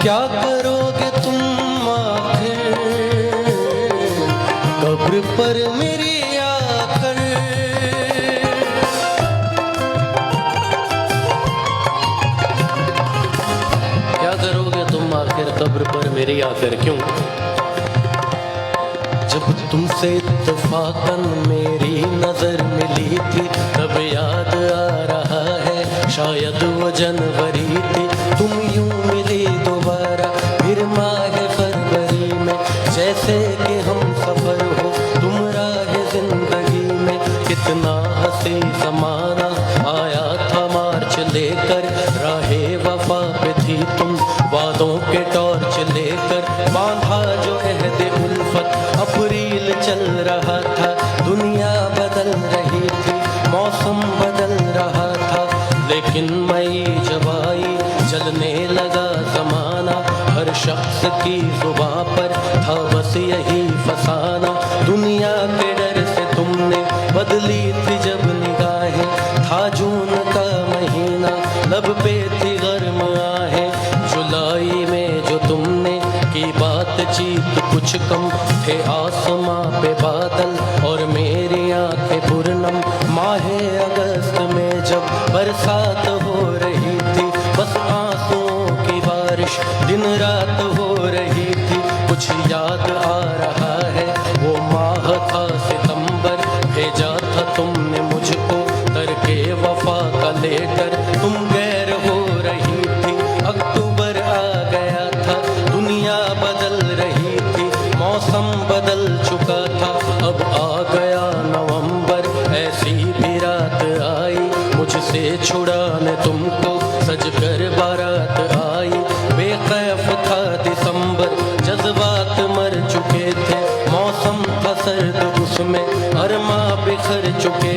क्या करोगे तुम आखिर कब्र पर मेरी आकर। क्या करोगे तुम आखिर कब्र पर मेरी आकर। क्यों? जब तुमसे इत्तफाकन मेरी नजर मिली थी तब याद आ रहा है शायद वो जनवरी थी। तुम यूं मिली दोबारा फिर माह फरवरी में, जैसे कि हम सफर हो तुम राह जिंदगी में। कितना हंसी ज़माना आया था मार्च लेकर, राहे वफा पे थी तुम वादों के टॉर्च लेकर। बांधा जो अहद उल्फत अप्रैल चल रहा था, दुनिया बदल रही थी मौसम बदल रहा था। लेकिन मई जब आई चलने लगा ज़माना, हर शख्स की जुबां पर था बस यही फसाना। दुनिया के डर से तुमने बदली थी जब निगाहें, था जून का महीना लब पे थी गर्म आहें। जुलाई में जो तुमने की बातचीत कुछ कम थे आसमां पे बादल और मेरी आंखें पूर्णम। माहे अगस्त में जब बरसात हो रही थी, बस आंसुओं की बारिश दिन रात हो रही थी। कुछ याद आ रहा है वो माह था सितंबर, भेजा था तुमने मुझको करके वफा का लेटर। तुम गैर हो रही थी, अक्टूबर आ गया था, दुनिया बदल रही थी, मौसम बदल चुका था। अब आ गया नवंबर, ऐसी भी रात आई मुझसे छुड़ाने तुमको सज कर बारात आई। बेखैफ था दिसंबर, जज्बात मर चुके थे, मौसम था सर्द उसमें अरमा बिखर चुके